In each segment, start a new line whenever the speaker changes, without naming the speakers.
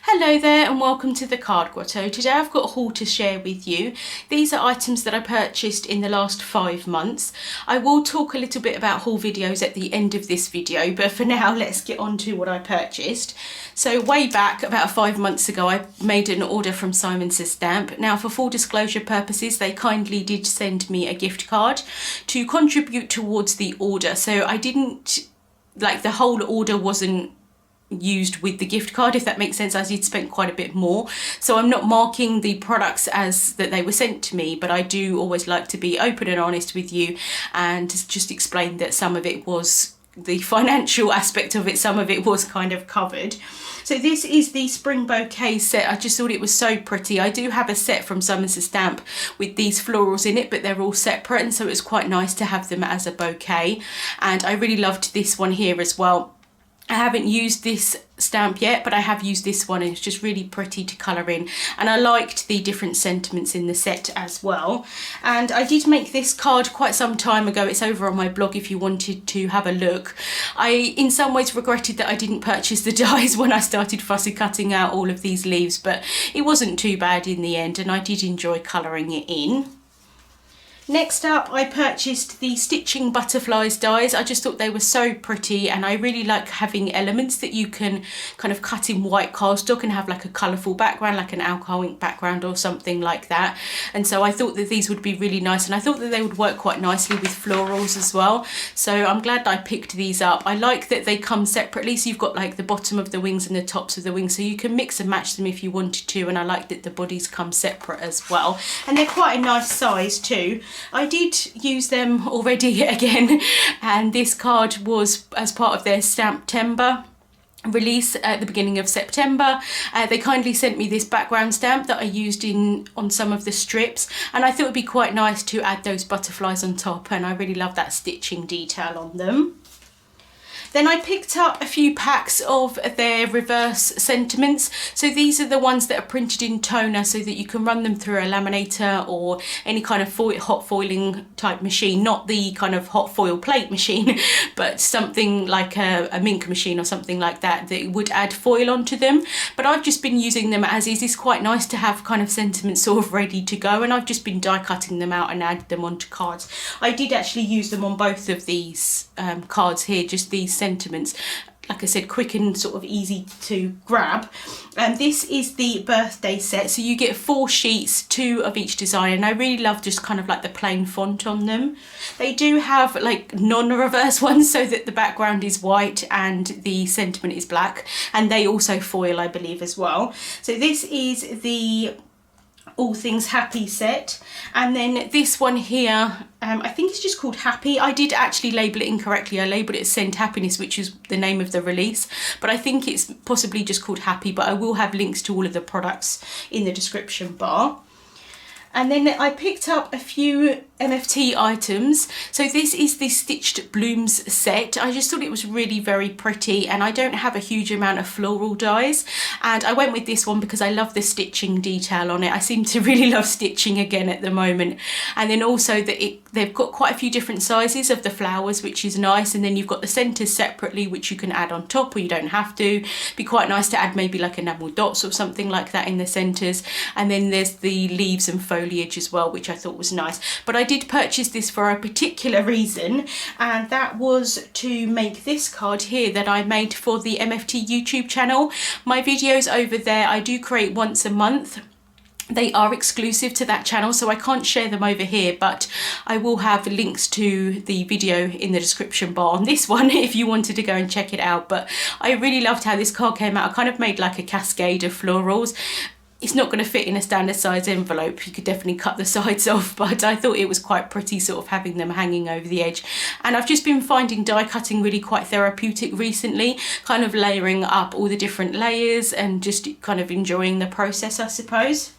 Hello there and welcome to the Card Grotto. Today I've got a haul to share with you. These are items that I purchased in the last 5 months. I will talk a little bit about haul videos at the end of this video, but for now let's get on to what I purchased. So way back about 5 months ago I made an order from Simon Says Stamp. Now for full disclosure purposes they kindly did send me a gift card to contribute towards the order. So I didn't, like, the whole order wasn't used with the gift card, if that makes sense, as you'd spent quite a bit more. So I'm not marking the products as that they were sent to me, but I do always like to be open and honest with you and just explain that some of it was the financial aspect of it, some of it was kind of covered. So this is the spring bouquet set. I just thought it was so pretty. I do have a set from Simon Says Stamp with these florals in it, but they're all separate, and so it's quite nice to have them as a bouquet. And I really loved this one here as well. I haven't used this stamp yet, but I have used this one and it's just really pretty to colour in, and I liked the different sentiments in the set as well. And I did make this card quite some time ago. It's over on my blog if you wanted to have a look. I in some ways regretted that I didn't purchase the dies when I started fussy cutting out all of these leaves, but it wasn't too bad in the end and I did enjoy colouring it in. Next up, I purchased the Stitching Butterflies dies. I just thought they were so pretty, and I really like having elements that you can kind of cut in white cardstock and have like a colourful background, like an alcohol ink background or something like that. And so I thought that these would be really nice, and I thought that they would work quite nicely with florals as well. So I'm glad I picked these up. I like that they come separately, so you've got like the bottom of the wings and the tops of the wings, so you can mix and match them if you wanted to, and I like that the bodies come separate as well. And they're quite a nice size too. I did use them already again, and this card was as part of their Stamptember release at the beginning of September. They kindly sent me this background stamp that I used on some of the strips, and I thought it would be quite nice to add those butterflies on top, and I really love that stitching detail on them. Then I picked up a few packs of their reverse sentiments. So these are the ones that are printed in toner so that you can run them through a laminator or any kind of hot foiling type machine, not the kind of hot foil plate machine, but something like a mink machine or something like that that would add foil onto them. But I've just been using them as is. It's quite nice to have kind of sentiments sort of ready to go, and I've just been die cutting them out and added them onto cards. I did actually use them on both of these cards here, just these sentiments, like I said, quick and sort of easy to grab. And this is the birthday set, so you get 4 sheets, 2 of each design, and I really love just kind of like the plain font on them. They do have like non-reverse ones so that the background is white and the sentiment is black, and they also foil, I believe, as well. So this is the All Things Happy set, and then this one here, I think it's just called Happy. I did actually label it incorrectly. I labelled it Send Happiness, which is the name of the release, but I think it's possibly just called Happy, but I will have links to all of the products in the description bar. And then I picked up a few MFT items. So this is the Stitched Blooms set. I just thought it was really very pretty, and I don't have a huge amount of floral dies, and I went with this one because I love the stitching detail on it. I seem to really love stitching again at the moment. And then also that they've got quite a few different sizes of the flowers, which is nice, and then you've got the centres separately which you can add on top, or you don't have to. Be quite nice to add maybe like enamel dots or something like that in the centres. And then there's the leaves and foliage as well, which I thought was nice. But I did purchase this for a particular reason, and that was to make this card here that I made for the MFT YouTube channel. My videos over there I do create once a month. They are exclusive to that channel, so I can't share them over here, but I will have links to the video in the description bar on this one if you wanted to go and check it out. But I really loved how this card came out. I kind of made like a cascade of florals. It's not going to fit in a standard size envelope. You could definitely cut the sides off, but I thought it was quite pretty sort of having them hanging over the edge. And I've just been finding die cutting really quite therapeutic recently, kind of layering up all the different layers and just kind of enjoying the process, I suppose.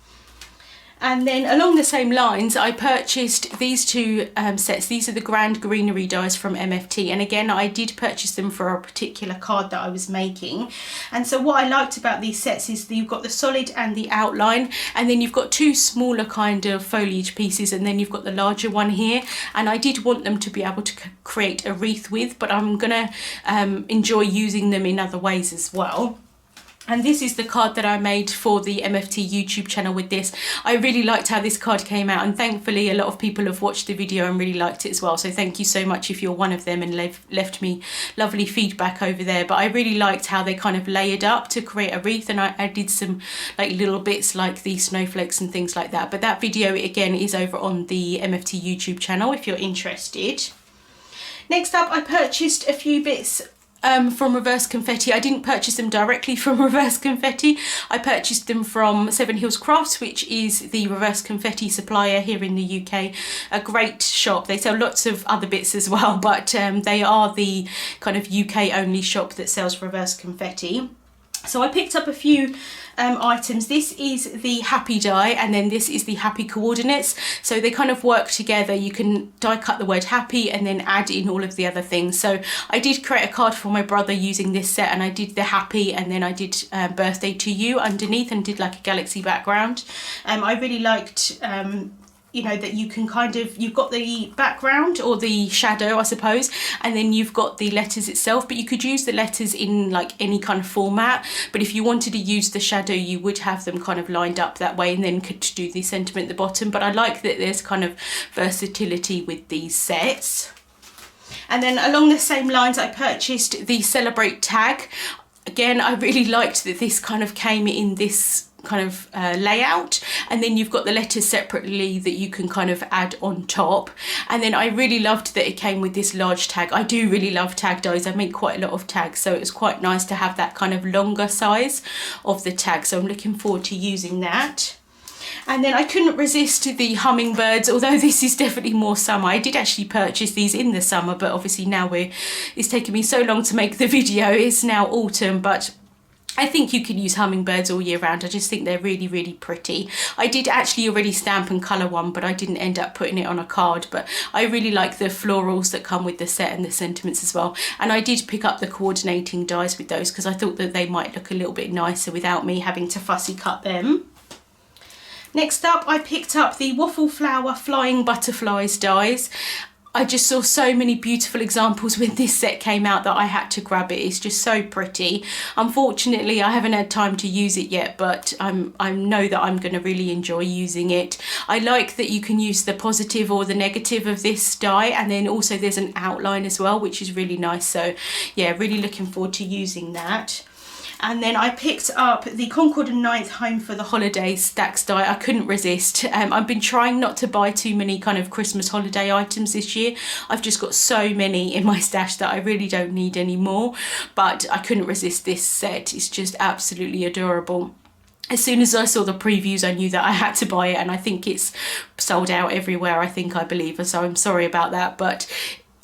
And then along the same lines, I purchased these two sets. These are the Grande Greenery dies from MFT. And again, I did purchase them for a particular card that I was making. And so what I liked about these sets is that you've got the solid and the outline. And then you've got 2 smaller kind of foliage pieces. And then you've got the larger one here. And I did want them to be able to create a wreath with, but I'm going to enjoy using them in other ways as well. And this is the card that I made for the MFT YouTube channel with this. I really liked how this card came out, and thankfully a lot of people have watched the video and really liked it as well. So thank you so much if you're one of them and left me lovely feedback over there. But I really liked how they kind of layered up to create a wreath, and I did some like little bits like the snowflakes and things like that. But that video again is over on the MFT YouTube channel if you're interested. Next up, I purchased a few bits from Reverse Confetti. I didn't purchase them directly from Reverse Confetti. I purchased them from Seven Hills Crafts, which is the Reverse Confetti supplier here in the UK. A great shop. They sell lots of other bits as well, but they are the kind of UK only shop that sells Reverse Confetti. So I picked up a few items. This is the happy die, and then this is the happy coordinates. So they kind of work together. You can die cut the word happy and then add in all of the other things. So I did create a card for my brother using this set, and I did the happy, and then I did birthday to you underneath and did like a galaxy background. I really liked you know, that you can kind of, you've got the background or the shadow, I suppose, and then you've got the letters itself, but you could use the letters in like any kind of format. But if you wanted to use the shadow, you would have them kind of lined up that way and then could do the sentiment at the bottom. But I like that there's kind of versatility with these sets. And then along the same lines, I purchased the Celebrate tag. Again, I really liked that this kind of came in this kind of layout, and then you've got the letters separately that you can kind of add on top. And then I really loved that it came with this large tag. I do really love tag dies. I make quite a lot of tags, so it was quite nice to have that kind of longer size of the tag, so I'm looking forward to using that. And then I couldn't resist the hummingbirds, although this is definitely more summer. I did actually purchase these in the summer, but obviously now it's taken me so long to make the video. It's now autumn, but I think you can use hummingbirds all year round. I just think they're really, really pretty. I did actually already stamp and colour one, but I didn't end up putting it on a card. But I really like the florals that come with the set and the sentiments as well. And I did pick up the coordinating dies with those because I thought that they might look a little bit nicer without me having to fussy cut them. Next up, I picked up the Waffle Flower Flying Butterflies dies. I just saw so many beautiful examples when this set came out that I had to grab it. It's just so pretty. Unfortunately, I haven't had time to use it yet, but I know that I'm going to really enjoy using it. I like that you can use the positive or the negative of this die, and then also there's an outline as well, which is really nice. So yeah, really looking forward to using that. And then I picked up the Concord and 9th Home for the Holidays stacks die. I couldn't resist. I've been trying not to buy too many kind of Christmas holiday items this year. I've just got so many in my stash that I really don't need any more. But I couldn't resist this set. It's just absolutely adorable. As soon as I saw the previews, I knew that I had to buy it, and I think it's sold out everywhere, I believe. So I'm sorry about that, but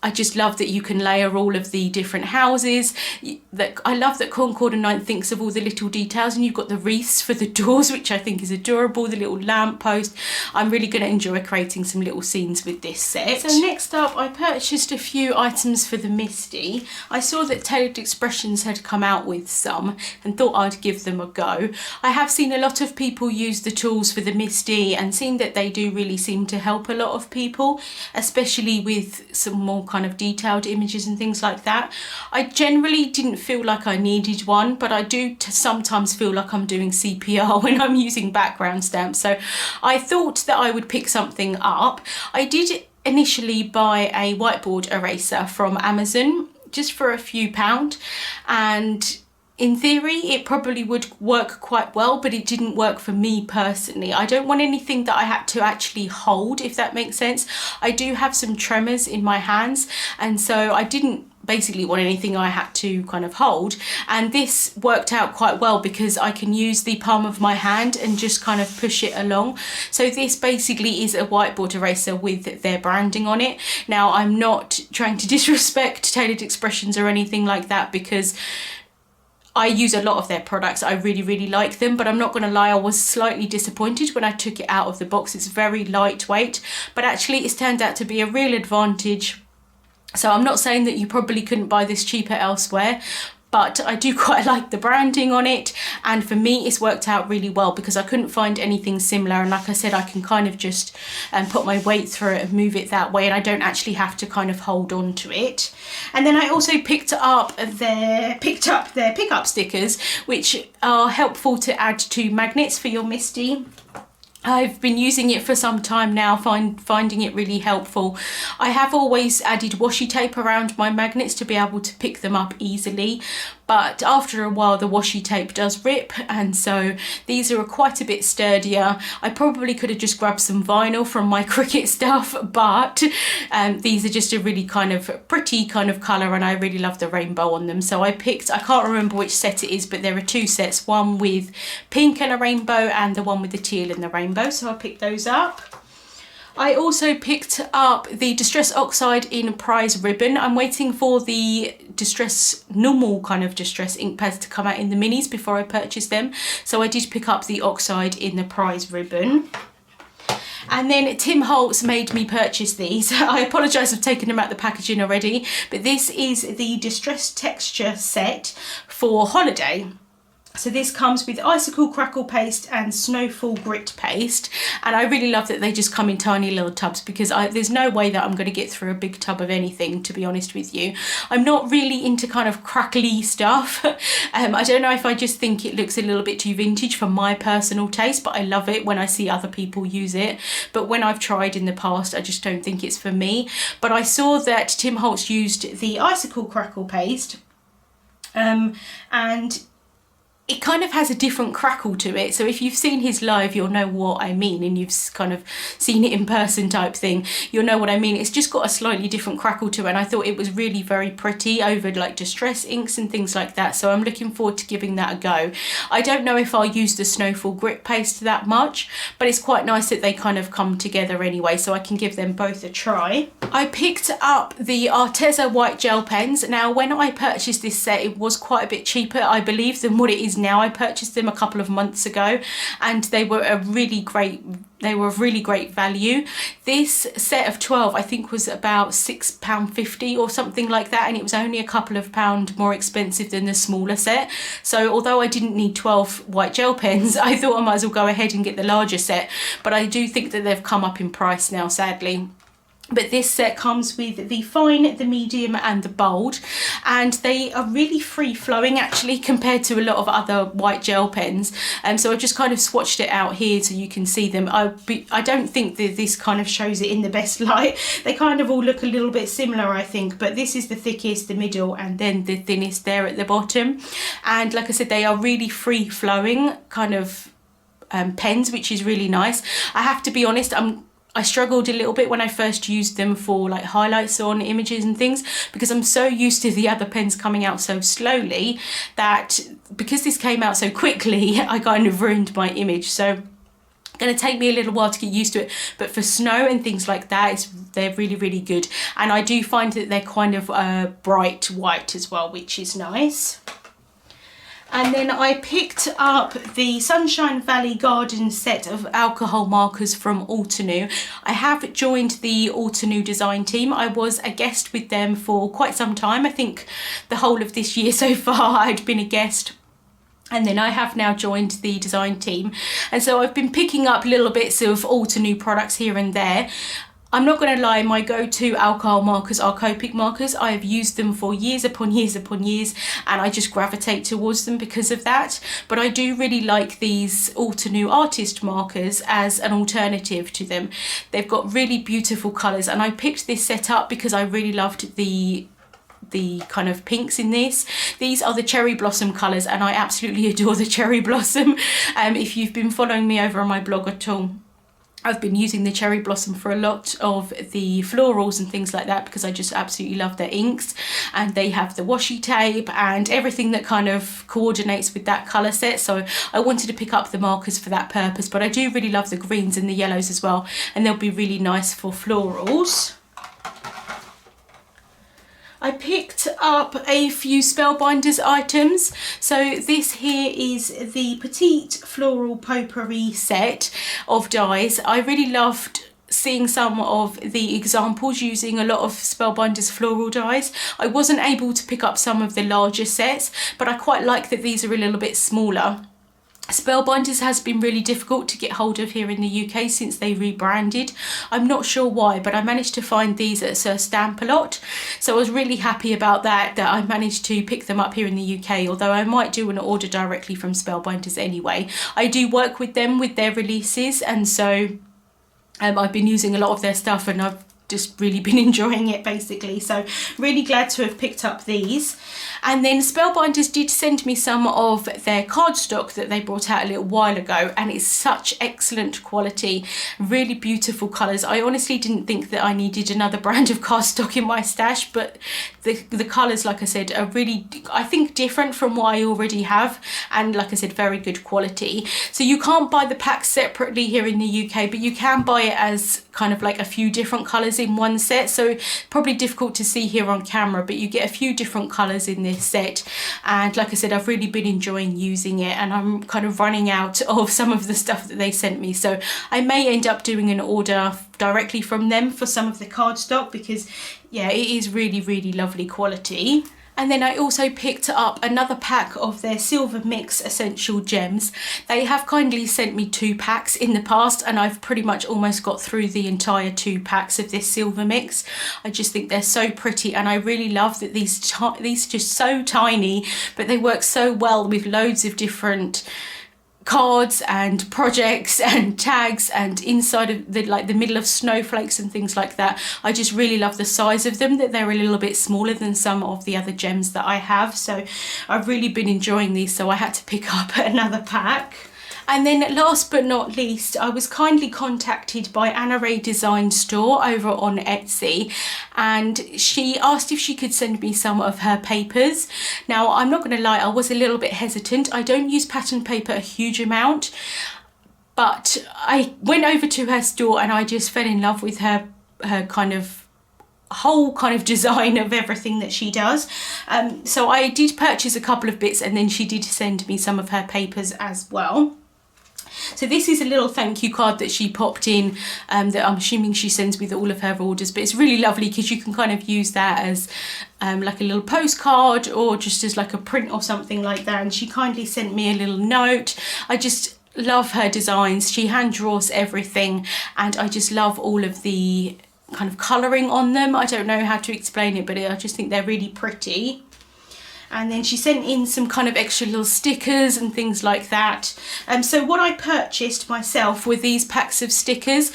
I just love that you can layer all of the different houses. I love that Concord and 9th thinks of all the little details, and you've got the wreaths for the doors, which I think is adorable, the little lamp post. I'm really going to enjoy creating some little scenes with this set. So next up, I purchased a few items for the Misty. I saw that Tailored Expressions had come out with some and thought I'd give them a go. I have seen a lot of people use the tools for the Misty and seen that they do really seem to help a lot of people, especially with some more kind of detailed images and things like that. I generally didn't feel like I needed one, but I do sometimes feel like I'm doing CPR when I'm using background stamps, so I thought that I would pick something up. I did initially buy a whiteboard eraser from Amazon just for a few pounds, and in theory, it probably would work quite well, but it didn't work for me personally. I don't want anything that I had to actually hold, if that makes sense. I do have some tremors in my hands, and so I didn't basically want anything I had to kind of hold. And this worked out quite well because I can use the palm of my hand and just kind of push it along. So this basically is a whiteboard eraser with their branding on it. Now, I'm not trying to disrespect Tailored Expressions or anything like that, because I use a lot of their products. I really, really like them, but I'm not going to lie, I was slightly disappointed when I took it out of the box. It's very lightweight, but actually it's turned out to be a real advantage. So I'm not saying that you probably couldn't buy this cheaper elsewhere, but I do quite like the branding on it, and for me it's worked out really well because I couldn't find anything similar, and like I said, I can kind of just put my weight through it and move it that way, and I don't actually have to kind of hold on to it. And then I also picked up their pickup stickers, which are helpful to add to magnets for your Misty. I've been using it for some time now, finding it really helpful. I have always added washi tape around my magnets to be able to pick them up easily, but after a while the washi tape does rip, and so these are quite a bit sturdier. I probably could have just grabbed some vinyl from my Cricut stuff, but these are just a really kind of pretty kind of colour, and I really love the rainbow on them. So I can't remember which set it is, but there are two sets, one with pink and a rainbow and the one with the teal and the rainbow, so I picked those up. I also picked up the Distress Oxide in Prize Ribbon. I'm waiting for the normal kind of Distress ink pads to come out in the minis before I purchase them. So I did pick up the Oxide in the Prize Ribbon. And then Tim Holtz made me purchase these. I apologise for taking them out the packaging already, but this is the Distress Texture set for holiday. So this comes with Icicle Crackle Paste and Snowfall Grit Paste, and I really love that they just come in tiny little tubs, because there's no way that I'm going to get through a big tub of anything, to be honest with you. I'm not really into kind of crackly stuff. I don't know if I just think it looks a little bit too vintage for my personal taste, but I love it when I see other people use it. But when I've tried in the past, I just don't think it's for me. But I saw that Tim Holtz used the Icicle Crackle Paste, and it kind of has a different crackle to it. So if you've seen his live, you'll know what I mean, and you've kind of seen it in person type thing, you'll know what I mean. It's just got a slightly different crackle to it, and I thought it was really very pretty over like Distress inks and things like that. So I'm looking forward to giving that a go. I don't know if I'll use the Snowfall Grit Paste that much, but it's quite nice that they kind of come together anyway, so I can give them both a try. I picked up the Arteza white gel pens. Now, when I purchased this set, it was quite a bit cheaper, I believe, than what it is now. I purchased them a couple of months ago, and they were of really great value. This set of 12 I think was about £6.50 or something like that, and it was only a couple of pounds more expensive than the smaller set. So although I didn't need 12 white gel pens, I thought I might as well go ahead and get the larger set, but I do think that they've come up in price now, sadly. But this set comes with the fine, the medium and the bold, and they are really free flowing actually compared to a lot of other white gel pens. So I've just kind of swatched it out here so you can see them. I don't think that this kind of shows it in the best light. They kind of all look a little bit similar, I think, but this is the thickest, the middle, and then the thinnest there at the bottom. And like I said, they are really free flowing kind of pens, which is really nice. I have to be honest, I struggled a little bit when I first used them for like highlights on images and things, because I'm so used to the other pens coming out so slowly that because this came out so quickly, I kind of ruined my image. So going to take me a little while to get used to it, but for snow and things like that, they're really, really good. And I do find that they're kind of bright white as well, which is nice. And then I picked up the Sunshine Valley Garden set of alcohol markers from Altenew. I have joined the Altenew design team. I was a guest with them for quite some time. I think the whole of this year so far I'd been a guest. And then I have now joined the design team. And so I've been picking up little bits of Altenew products here and there. I'm not going to lie, my go-to alcohol markers are Copic markers. I have used them for years upon years upon years, and I just gravitate towards them because of that. But I do really like these Altenew artist markers as an alternative to them. They've got really beautiful colours, and I picked this set up because I really loved the kind of pinks in this. These are the cherry blossom colours, and I absolutely adore the cherry blossom. If you've been following me over on my blog at all, I've been using the cherry blossom for a lot of the florals and things like that because I just absolutely love their inks, and they have the washi tape and everything that kind of coordinates with that colour set. So I wanted to pick up the markers for that purpose, but I do really love the greens and the yellows as well, and they'll be really nice for florals. I picked up a few Spellbinders items. So this here is the Petite Floral Potpourri set of dies. I really loved seeing some of the examples using a lot of Spellbinders floral dies. I wasn't able to pick up some of the larger sets, but I quite like that these are a little bit smaller. Spellbinders has been really difficult to get hold of here in the UK since they rebranded. I'm not sure why, but I managed to find these at Sir Stamp-A-Lot, so I was really happy about that I managed to pick them up here in the UK, although I might do an order directly from Spellbinders anyway. I do work with them with their releases, and so I've been using a lot of their stuff, and I've just really been enjoying it basically, so really glad to have picked up these. And then Spellbinders did send me some of their cardstock that they brought out a little while ago, and it's such excellent quality, really beautiful colours. I honestly didn't think that I needed another brand of cardstock in my stash, but the colours, like I said, are really, I think, different from what I already have, and like I said, very good quality. So you can't buy the packs separately here in the UK, but you can buy it as kind of like a few different colours in one set, so probably difficult to see here on camera, but you get a few different colours in this set. And like I said, I've really been enjoying using it, and I'm kind of running out of some of the stuff that they sent me, so I may end up doing an order directly from them for some of the cardstock, because yeah, it is really lovely quality. And then I also picked up another pack of their Silver Mix Essential Gems. They have kindly sent me 2 packs in the past, and I've pretty much almost got through the entire 2 packs of this Silver Mix. I just think they're so pretty, and I really love that these are just so tiny, but they work so well with loads of different cards and projects and tags, and inside of the middle of snowflakes and things like that. I just really love the size of them, that they're a little bit smaller than some of the other gems that I have, so I've really been enjoying these, so I had to pick up another pack. And then last but not least, I was kindly contacted by Anna Ray Design Store over on Etsy, and she asked if she could send me some of her papers. Now, I'm not going to lie, I was a little bit hesitant. I don't use pattern paper a huge amount, but I went over to her store and I just fell in love with her kind of whole kind of design of everything that she does. So I did purchase a couple of bits, and then she did send me some of her papers as well. So this is a little thank you card that she popped in, that I'm assuming she sends with all of her orders, but it's really lovely because you can kind of use that as like a little postcard, or just as like a print or something like that. And she kindly sent me a little note. I just love her designs. She hand draws everything, and I just love all of the kind of colouring on them. I don't know how to explain it, but I just think they're really pretty. And then she sent in some kind of extra little stickers and things like that. So what I purchased myself were these packs of stickers.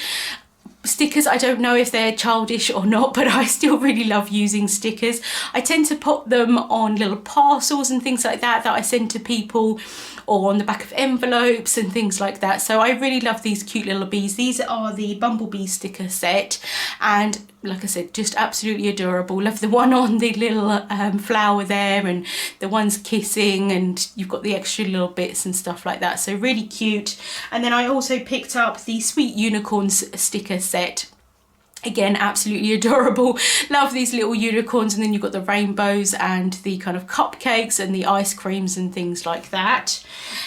I don't know if they're childish or not, but I still really love using stickers. I tend to put them on little parcels and things like that I send to people, or on the back of envelopes and things like that. So I really love these cute little bees. These are the Bumblebee sticker set, and like I said, just absolutely adorable. Love the one on the little flower there, and the ones kissing, and you've got the extra little bits and stuff like that, so really cute. And then I also picked up the Sweet Unicorns sticker set. Again, absolutely adorable. Love these little unicorns, and then you've got the rainbows and the kind of cupcakes and the ice creams and things like that.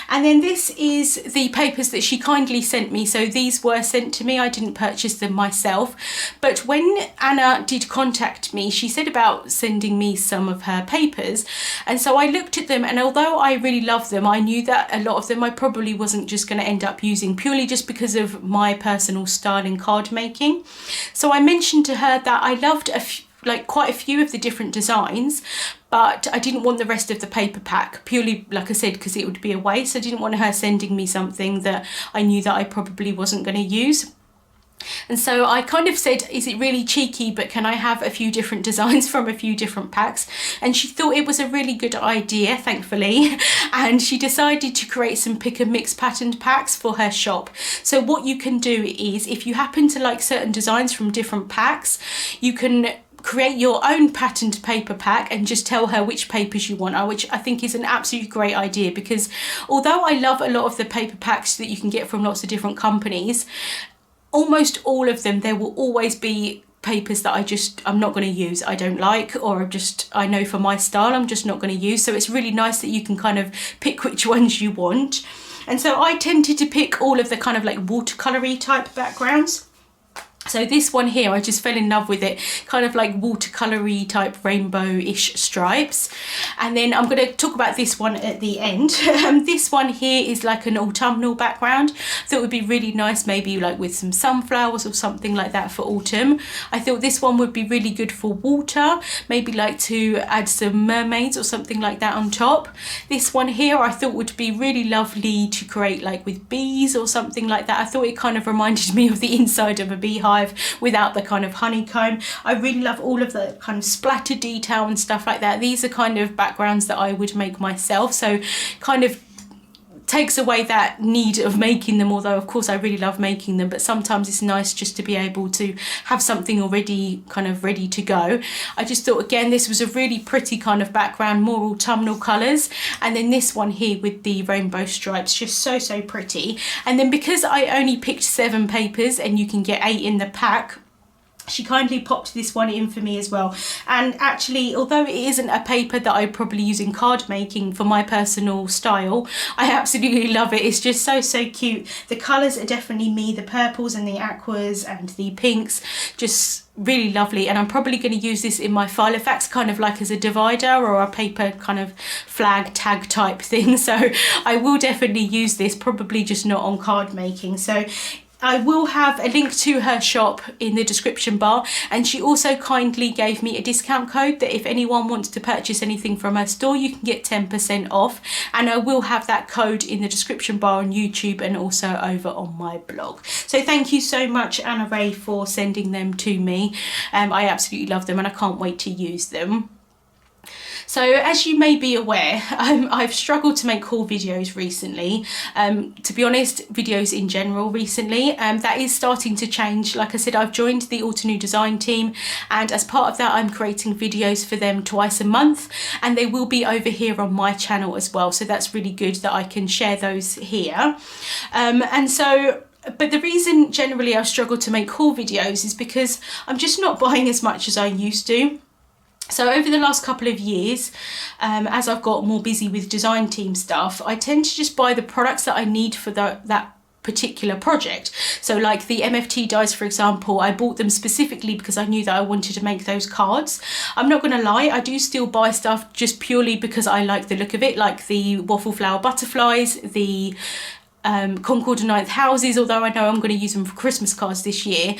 And then this is the papers that she kindly sent me. So these were sent to me, I didn't purchase them myself, but when Anna did contact me, she said about sending me some of her papers, and so I looked at them, and although I really love them, I knew that a lot of them I probably wasn't just going to end up using, purely just because of my personal style in card making. So I mentioned to her that I loved quite a few of the different designs, but I didn't want the rest of the paper pack, purely, like I said, because it would be a waste. I didn't want her sending me something that I knew that I probably wasn't going to use. And so I kind of said, is it really cheeky, but can I have a few different designs from a few different packs? And she thought it was a really good idea, thankfully, and she decided to create some pick and mix patterned packs for her shop. So what you can do is, if you happen to like certain designs from different packs, you can create your own patterned paper pack and just tell her which papers you want, which I think is an absolutely great idea, because although I love a lot of the paper packs that you can get from lots of different companies, almost all of them, there will always be papers that I'm not going to use, I don't like, or I know for my style I'm just not going to use. So it's really nice that you can kind of pick which ones you want. And so I tended to pick all of the kind of like watercolory type backgrounds. So this one here, I just fell in love with it, kind of like watercolory type rainbow-ish stripes. And then I'm going to talk about this one at the end. This one here is like an autumnal background. I thought it would be really nice, maybe like with some sunflowers or something like that for autumn. I thought this one would be really good for water, maybe like to add some mermaids or something like that on top. This one here I thought would be really lovely to create like with bees or something like that. I thought it kind of reminded me of the inside of a beehive without the kind of honeycomb. I really love all of the kind of splatter detail and stuff like that. These are kind of backgrounds that I would make myself, so kind of takes away that need of making them, although of course I really love making them, but sometimes it's nice just to be able to have something already kind of ready to go. I just thought again this was a really pretty kind of background, more autumnal colours, and then this one here with the rainbow stripes, just so pretty. And then because I only picked 7 papers and you can get 8 in the pack, she kindly popped this one in for me as well. And actually, although it isn't a paper that I probably use in card making for my personal style, I absolutely love it. It's just so cute. The colours are definitely me, the purples and the aquas and the pinks, just really lovely. And I'm probably going to use this in my Filofax kind of like as a divider or a paper kind of flag tag type thing. So I will definitely use this, probably just not on card making. So I will have a link to her shop in the description bar, and she also kindly gave me a discount code that if anyone wants to purchase anything from her store, you can get 10% off, and I will have that code in the description bar on YouTube and also over on my blog. So thank you so much, Anna Ray, for sending them to me. I absolutely love them and I can't wait to use them. So as you may be aware, I've struggled to make haul videos recently. To be honest, videos in general recently. That is starting to change. Like I said, I've joined the Altenew design team, and as part of that I'm creating videos for them twice a month, and they will be over here on my channel as well. So that's really good that I can share those here. But the reason generally I struggle to make haul videos is because I'm just not buying as much as I used to. So over the last couple of years, as I've got more busy with design team stuff, I tend to just buy the products that I need for that particular project. So like the MFT dies, for example, I bought them specifically because I knew that I wanted to make those cards. I'm not going to lie, I do still buy stuff just purely because I like the look of it, like the waffle flower butterflies, the Concord 9th houses, although I know I'm going to use them for Christmas cards this year.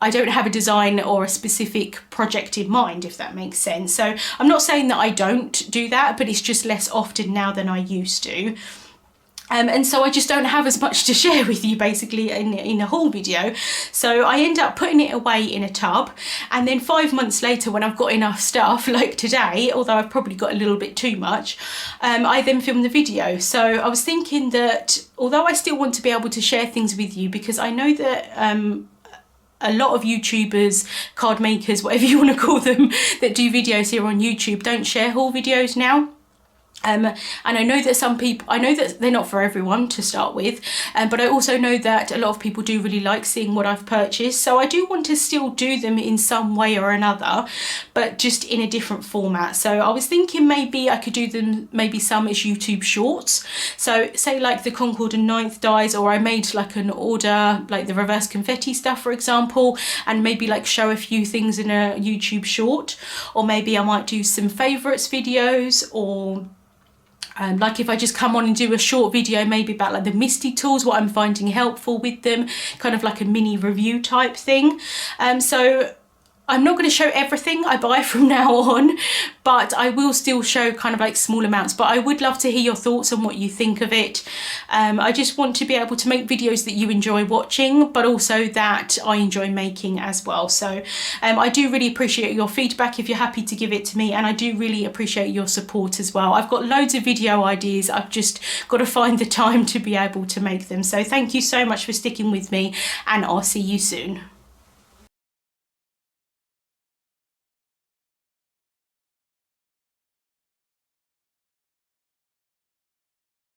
I don't have a design or a specific project in mind, if that makes sense. So I'm not saying that I don't do that, but it's just less often now than I used to. And so I just don't have as much to share with you basically in a haul video. So I end up putting it away in a tub, and then 5 months later when I've got enough stuff, like today, although I've probably got a little bit too much, I then film the video. So I was thinking that although I still want to be able to share things with you, because I know that a lot of YouTubers, card makers, whatever you want to call them, that do videos here on YouTube don't share haul videos now. And I know that some people, I know that they're not for everyone to start with, but I also know that a lot of people do really like seeing what I've purchased. So I do want to still do them in some way or another, but just in a different format. So I was thinking maybe I could do them, maybe some as YouTube shorts. So say like the Concord 9th dies, or I made like an order, like the reverse confetti stuff, for example, and maybe like show a few things in a YouTube short, or maybe I might do some favorites videos, or like if I just come on and do a short video maybe about like the Misty tools, what I'm finding helpful with them, kind of like a mini review type thing. So I'm not going to show everything I buy from now on, but I will still show kind of like small amounts. But I would love to hear your thoughts on what you think of it. I just want to be able to make videos that you enjoy watching, but also that I enjoy making as well. So I do really appreciate your feedback if you're happy to give it to me, and I do really appreciate your support as well. I've got loads of video ideas, I've just got to find the time to be able to make them. So thank you so much for sticking with me, and I'll see you soon.